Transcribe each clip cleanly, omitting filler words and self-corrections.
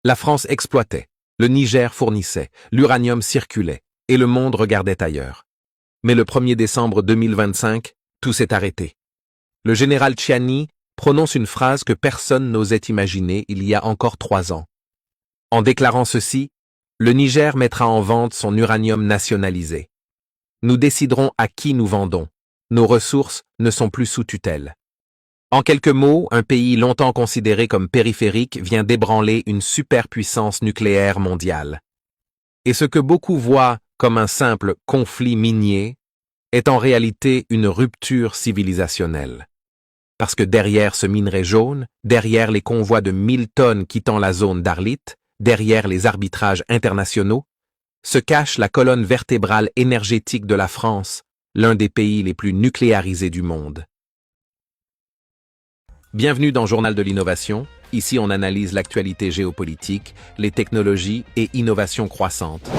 La France exploitait, le Niger fournissait, l'uranium circulait, et le monde regardait ailleurs. Mais le 1er décembre 2025, tout s'est arrêté. Le général Tchiani prononce une phrase que personne n'osait imaginer il y a encore 3 ans. En déclarant ceci, le Niger mettra en vente son uranium nationalisé. Nous déciderons à qui nous vendons. Nos ressources ne sont plus sous tutelle. En quelques mots, un pays longtemps considéré comme périphérique vient d'ébranler une superpuissance nucléaire mondiale. Et ce que beaucoup voient comme un simple conflit minier est en réalité une rupture civilisationnelle. Parce que derrière ce minerai jaune, derrière les convois de 1000 tonnes quittant la zone d'Arlit, derrière les arbitrages internationaux, se cache la colonne vertébrale énergétique de la France, l'un des pays les plus nucléarisés du monde. Bienvenue dans Journal de l'innovation. Ici, on analyse l'actualité géopolitique, les technologies et innovations croissantes.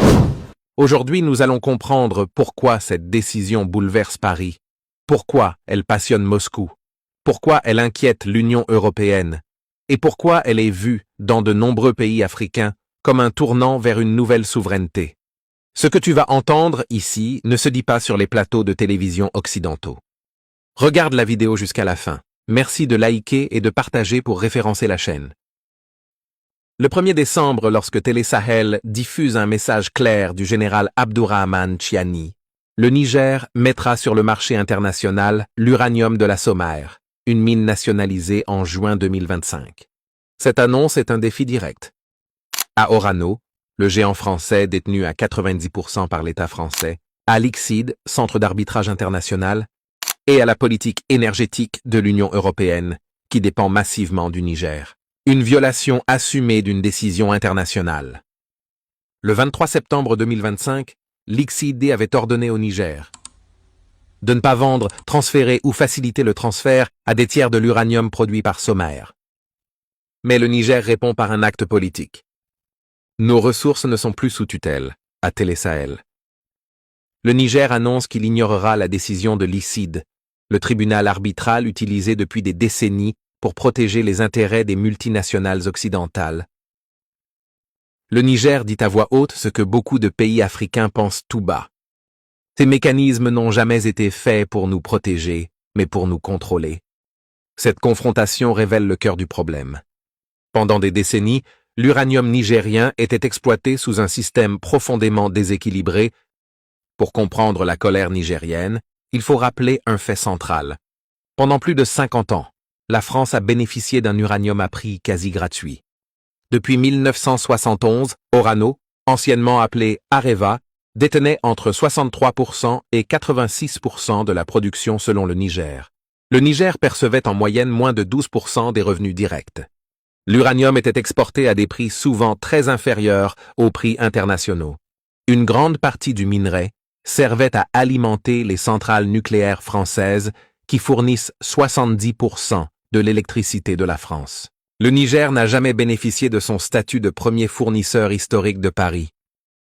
Aujourd'hui, nous allons comprendre pourquoi cette décision bouleverse Paris, pourquoi elle passionne Moscou, pourquoi elle inquiète l'Union européenne et pourquoi elle est vue dans de nombreux pays africains comme un tournant vers une nouvelle souveraineté. Ce que tu vas entendre ici ne se dit pas sur les plateaux de télévision occidentaux. Regarde la vidéo jusqu'à la fin. Merci de liker et de partager pour référencer la chaîne. Le 1er décembre, lorsque Télé Sahel diffuse un message clair du général Abdourahmane Tchiani, le Niger mettra sur le marché international l'uranium de la Somaïr, une mine nationalisée en juin 2025. Cette annonce est un défi direct. À Orano, le géant français détenu à 90% par l'État français, à l'ICSID, Centre d'arbitrage international, et à la politique énergétique de l'Union européenne, qui dépend massivement du Niger. Une violation assumée d'une décision internationale. Le 23 septembre 2025, l'ICSID avait ordonné au Niger de ne pas vendre, transférer ou faciliter le transfert à des tiers de l'uranium produit par Somaïr. Mais le Niger répond par un acte politique. Nos ressources ne sont plus sous tutelle, à Télé Sahel. Le Niger annonce qu'il ignorera la décision de l'ICSID, le tribunal arbitral utilisé depuis des décennies pour protéger les intérêts des multinationales occidentales. Le Niger dit à voix haute ce que beaucoup de pays africains pensent tout bas. Ces mécanismes n'ont jamais été faits pour nous protéger, mais pour nous contrôler. Cette confrontation révèle le cœur du problème. Pendant des décennies, l'uranium nigérien était exploité sous un système profondément déséquilibré. Pour comprendre la colère nigérienne, il faut rappeler un fait central. Pendant plus de 50 ans, la France a bénéficié d'un uranium à prix quasi gratuit. Depuis 1971, Orano, anciennement appelé Areva, détenait entre 63% et 86% de la production selon le Niger. Le Niger percevait en moyenne moins de 12% des revenus directs. L'uranium était exporté à des prix souvent très inférieurs aux prix internationaux. Une grande partie du minerai servait à alimenter les centrales nucléaires françaises qui fournissent 70% de l'électricité de la France. Le Niger n'a jamais bénéficié de son statut de premier fournisseur historique de Paris.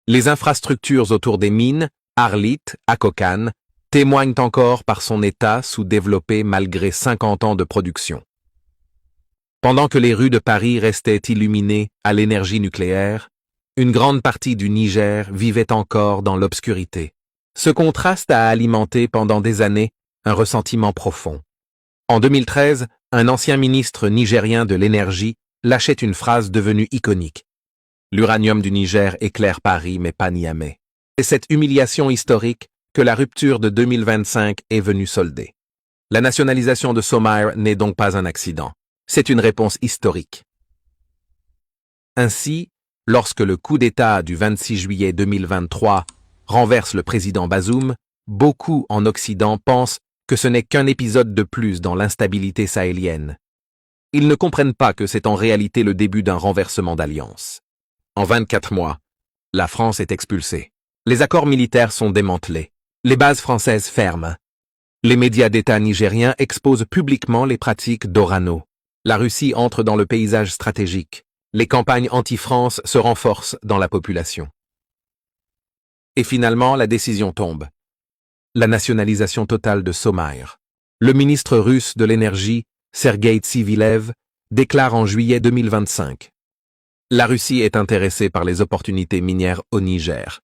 Les infrastructures autour des mines, Arlit, Akokan, témoignent encore par son état sous-développé malgré 50 ans de production. Pendant que les rues de Paris restaient illuminées à l'énergie nucléaire, une grande partie du Niger vivait encore dans l'obscurité. Ce contraste a alimenté pendant des années un ressentiment profond. En 2013, un ancien ministre nigérien de l'énergie lâchait une phrase devenue iconique. L'uranium du Niger éclaire Paris mais pas Niamey. C'est cette humiliation historique que la rupture de 2025 est venue solder. La nationalisation de Somaïr n'est donc pas un accident. C'est une réponse historique. Ainsi, lorsque le coup d'État du 26 juillet 2023 renverse le président Bazoum, beaucoup en Occident pensent que ce n'est qu'un épisode de plus dans l'instabilité sahélienne. Ils ne comprennent pas que c'est en réalité le début d'un renversement d'alliance. En 24 mois, la France est expulsée. Les accords militaires sont démantelés. Les bases françaises ferment. Les médias d'État nigériens exposent publiquement les pratiques d'Orano. La Russie entre dans le paysage stratégique. Les campagnes anti-France se renforcent dans la population. Et finalement, la décision tombe. La nationalisation totale de Somaïr. Le ministre russe de l'énergie, Sergueï Tsivilev, déclare en juillet 2025 La Russie est intéressée par les opportunités minières au Niger.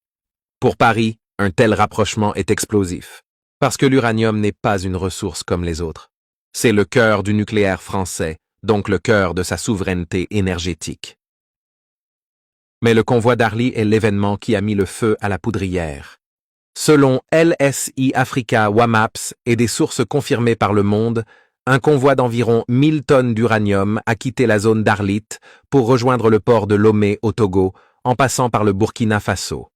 Pour Paris, un tel rapprochement est explosif, parce que l'uranium n'est pas une ressource comme les autres. C'est le cœur du nucléaire français, donc le cœur de sa souveraineté énergétique. Mais le convoi d'Arly est l'événement qui a mis le feu à la poudrière. Selon LSI Africa WAMAPS et des sources confirmées par Le Monde, un convoi d'environ 1000 tonnes d'uranium a quitté la zone d'Arlit pour rejoindre le port de Lomé au Togo, en passant par le Burkina Faso.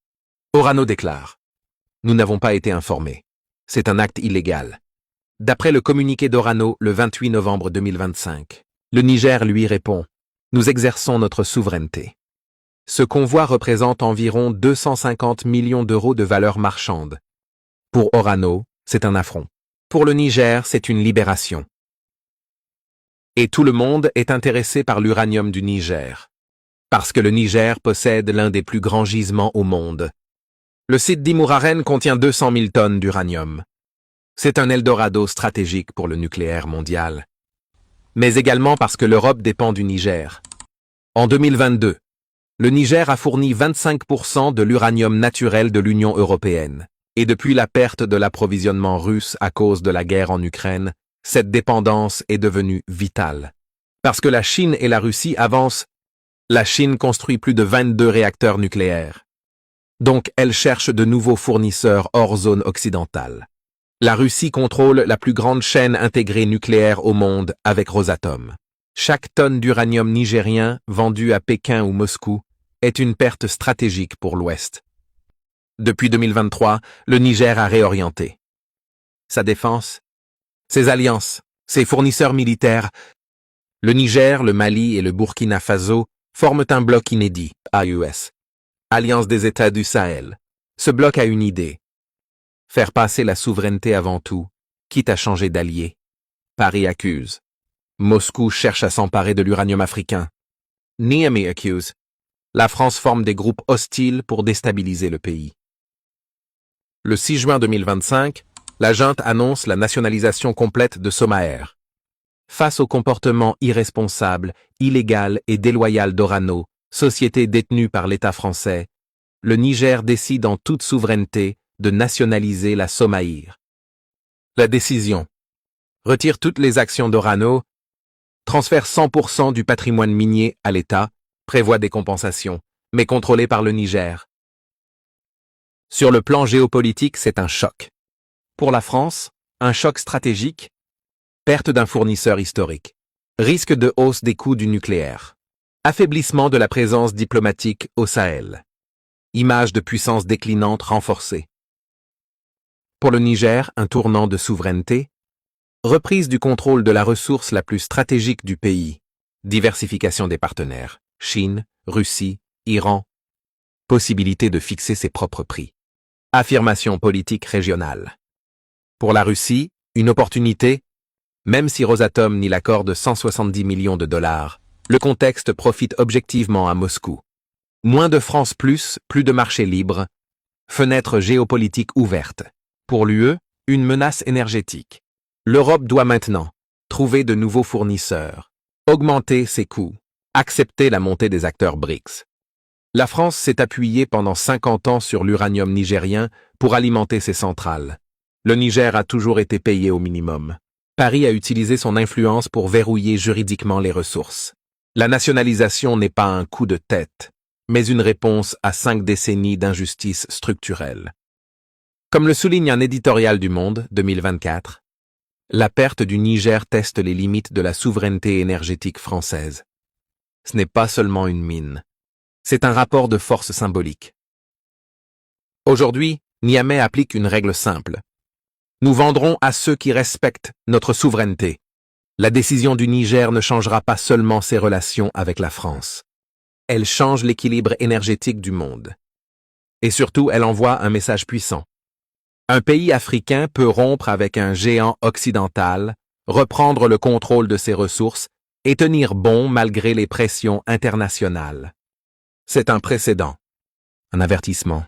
Orano déclare: « Nous n'avons pas été informés. C'est un acte illégal. » D'après le communiqué d'Orano le 28 novembre 2025, le Niger lui répond: « Nous exerçons notre souveraineté. » Ce convoi représente environ 250 millions d'euros de valeur marchande. Pour Orano, c'est un affront. Pour le Niger, c'est une libération. Et tout le monde est intéressé par l'uranium du Niger. Parce que le Niger possède l'un des plus grands gisements au monde. Le site d'Imouraren contient 200 000 tonnes d'uranium. C'est un Eldorado stratégique pour le nucléaire mondial. Mais également parce que l'Europe dépend du Niger. En 2022, le Niger a fourni 25% de l'uranium naturel de l'Union européenne. Et depuis la perte de l'approvisionnement russe à cause de la guerre en Ukraine, cette dépendance est devenue vitale. Parce que la Chine et la Russie avancent, la Chine construit plus de 22 réacteurs nucléaires. Donc elle cherche de nouveaux fournisseurs hors zone occidentale. La Russie contrôle la plus grande chaîne intégrée nucléaire au monde avec Rosatom. Chaque tonne d'uranium nigérien vendue à Pékin ou Moscou est une perte stratégique pour l'Ouest. Depuis 2023, le Niger a réorienté sa défense, ses alliances, ses fournisseurs militaires. Le Niger, le Mali et le Burkina Faso forment un bloc inédit, AES, Alliance des États du Sahel. Ce bloc a une idée: faire passer la souveraineté avant tout, quitte à changer d'allié. Paris accuse. Moscou cherche à s'emparer de l'uranium africain. Niamey accuse. La France forme des groupes hostiles pour déstabiliser le pays. Le 6 juin 2025, la junte annonce la nationalisation complète de Somaër. Face au comportement irresponsable, illégal et déloyal d'Orano, société détenue par l'État français, le Niger décide en toute souveraineté de nationaliser la Somaïr. La décision retire toutes les actions d'Orano, transfère 100% du patrimoine minier à l'État, prévoit des compensations, mais contrôlées par le Niger. Sur le plan géopolitique, c'est un choc. Pour la France, un choc stratégique, perte d'un fournisseur historique, risque de hausse des coûts du nucléaire, affaiblissement de la présence diplomatique au Sahel, image de puissance déclinante renforcée. Pour le Niger, un tournant de souveraineté, reprise du contrôle de la ressource la plus stratégique du pays, diversification des partenaires, Chine, Russie, Iran, possibilité de fixer ses propres prix, affirmation politique régionale. Pour la Russie, une opportunité, même si Rosatom n'y l'accorde 170 millions de dollars, le contexte profite objectivement à Moscou. Moins de France plus de marché libre, fenêtre géopolitique ouverte. Pour l'UE, une menace énergétique. L'Europe doit maintenant trouver de nouveaux fournisseurs, augmenter ses coûts, accepter la montée des acteurs BRICS. La France s'est appuyée pendant 50 ans sur l'uranium nigérien pour alimenter ses centrales. Le Niger a toujours été payé au minimum. Paris a utilisé son influence pour verrouiller juridiquement les ressources. La nationalisation n'est pas un coup de tête, mais une réponse à 5 décennies d'injustice structurelle. Comme le souligne un éditorial du Monde, 2024, la perte du Niger teste les limites de la souveraineté énergétique française. Ce n'est pas seulement une mine. C'est un rapport de force symbolique. Aujourd'hui, Niamey applique une règle simple. Nous vendrons à ceux qui respectent notre souveraineté. La décision du Niger ne changera pas seulement ses relations avec la France. Elle change l'équilibre énergétique du monde. Et surtout, elle envoie un message puissant. Un pays africain peut rompre avec un géant occidental, reprendre le contrôle de ses ressources et tenir bon malgré les pressions internationales. C'est un précédent, un avertissement.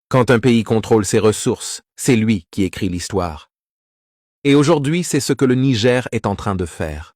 Quand un pays contrôle ses ressources, c'est lui qui écrit l'histoire. Et aujourd'hui, c'est ce que le Niger est en train de faire.